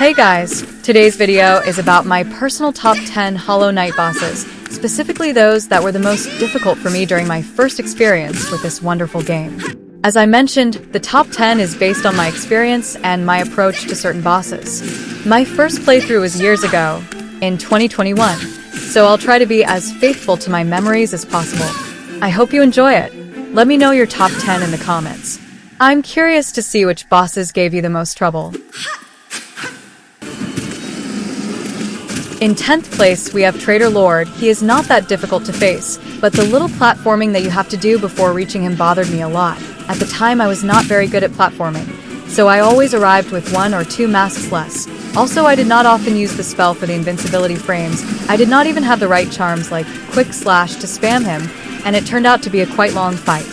Hey guys, today's video is about my personal top 10 Hollow Knight bosses, specifically those that were the most difficult for me during my first experience with this wonderful game. As I mentioned, the top 10 is based on my experience and my approach to certain bosses. My first playthrough was years ago, in 2021, so I'll try to be as faithful to my memories as possible. I hope you enjoy it. Let me know your top 10 in the comments. I'm curious to see which bosses gave you the most trouble. In 10th place, we have Traitor Lord. He is not that difficult to face, but the little platforming that you have to do before reaching him bothered me a lot. At the time, I was not very good at platforming, so I always arrived with 1 or 2 masks less. Also, I did not often use the spell for the invincibility frames. I did not even have the right charms like Quick Slash to spam him, and it turned out to be a quite long fight.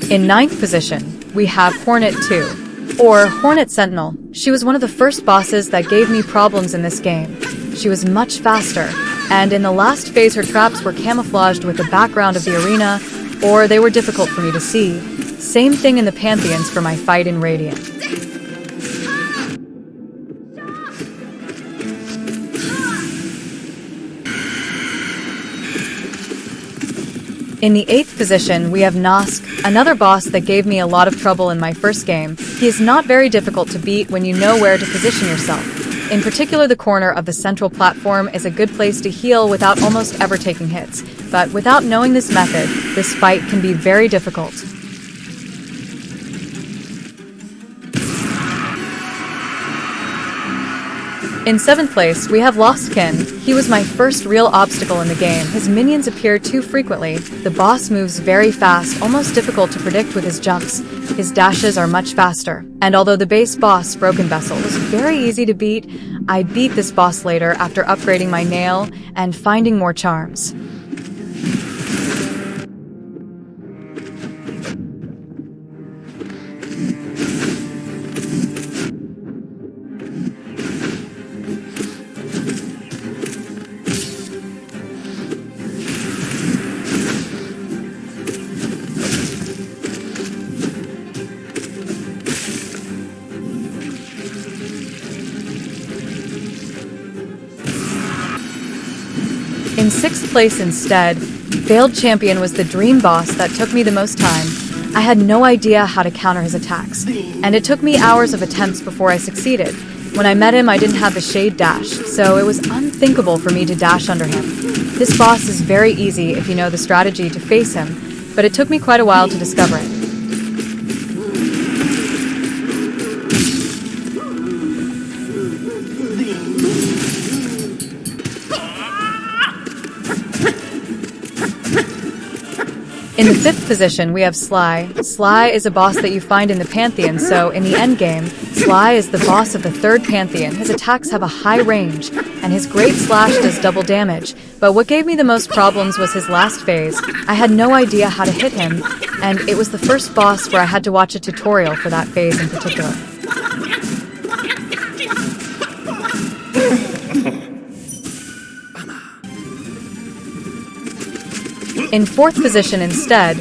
In 9th position, we have Hornet 2, or Hornet Sentinel. She was one of the first bosses that gave me problems in this game. She was much faster, and in the last phase her traps were camouflaged with the background of the arena, or they were difficult for me to see. Same thing in the Pantheons for my fight in Radiant. In the 8th position, we have Nosk, another boss that gave me a lot of trouble in my first game. He is not very difficult to beat when you know where to position yourself. In particular, the corner of the central platform is a good place to heal without almost ever taking hits. But without knowing this method, this fight can be very difficult. In 7th place, we have Lostkin. He was my first real obstacle in the game. His minions appear too frequently. The boss moves very fast, almost difficult to predict with his jumps. His dashes are much faster. And although the base boss, Broken Vessel, was very easy to beat, I beat this boss later after upgrading my nail and finding more charms. In 6th place instead, Veiled Champion was the dream boss that took me the most time. I had no idea how to counter his attacks, and it took me hours of attempts before I succeeded. When I met him, I didn't have the Shade Dash, so it was unthinkable for me to dash under him. This boss is very easy if you know the strategy to face him, but it took me quite a while to discover it. In the 5th position, we have Sly. Sly is a boss that you find in the Pantheon, so in the endgame, Sly is the boss of the 3rd Pantheon. His attacks have a high range, and his Great Slash does double damage. But what gave me the most problems was his last phase. I had no idea how to hit him, and it was the first boss where I had to watch a tutorial for that phase in particular. In 4th position instead,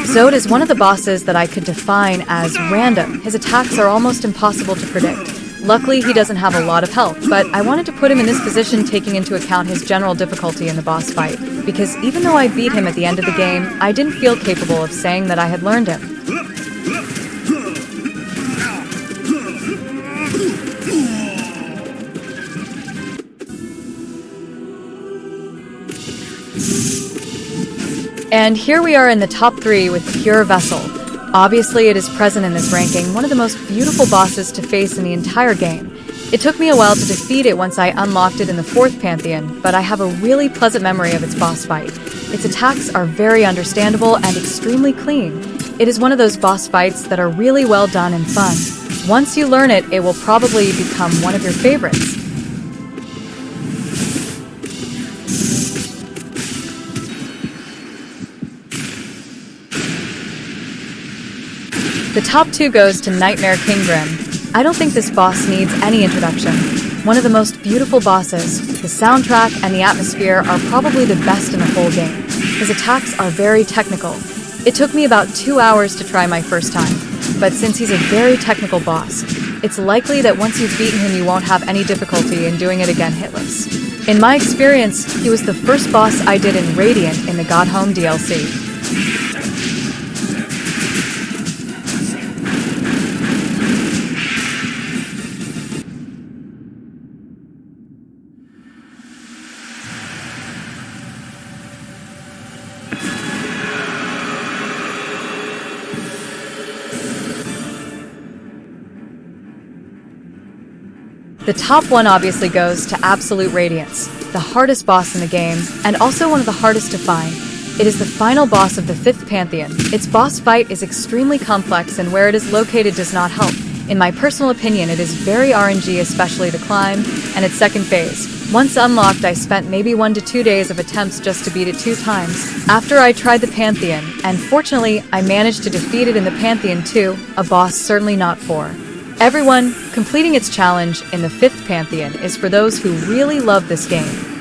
Zod is one of the bosses that I could define as random. His attacks are almost impossible to predict. Luckily, he doesn't have a lot of health, but I wanted to put him in this position taking into account his general difficulty in the boss fight, because even though I beat him at the end of the game, I didn't feel capable of saying that I had learned him. And here we are in the top 3 with Pure Vessel. Obviously, it is present in this ranking, one of the most beautiful bosses to face in the entire game. It took me a while to defeat it once I unlocked it in the 4th Pantheon, but I have a really pleasant memory of its boss fight. Its attacks are very understandable and extremely clean. It is one of those boss fights that are really well done and fun. Once you learn it, it will probably become one of your favorites. The top 2 goes to Nightmare King Grim. I don't think this boss needs any introduction. One of the most beautiful bosses, the soundtrack and the atmosphere are probably the best in the whole game. His attacks are very technical. It took me about 2 hours to try my first time, but since he's a very technical boss, it's likely that once you've beaten him you won't have any difficulty in doing it again hitless. In my experience, he was the first boss I did in Radiant in the God Home DLC. The top one obviously goes to Absolute Radiance, the hardest boss in the game, and also one of the hardest to find. It is the final boss of the 5th Pantheon. Its boss fight is extremely complex and where it is located does not help. In my personal opinion, it is very RNG, especially the climb and its second phase. Once unlocked, I spent maybe 1 to 2 days of attempts just to beat it 2 times. After I tried the Pantheon, and fortunately, I managed to defeat it in the Pantheon too, a boss certainly not for everyone. Completing its challenge in the 5th Pantheon is for those who really love this game.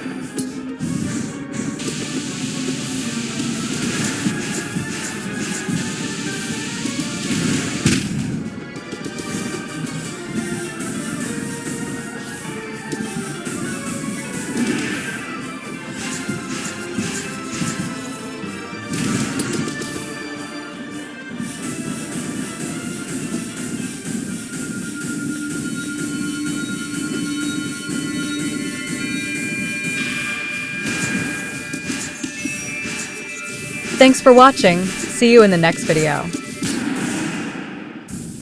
Thanks for watching. See you in the next video.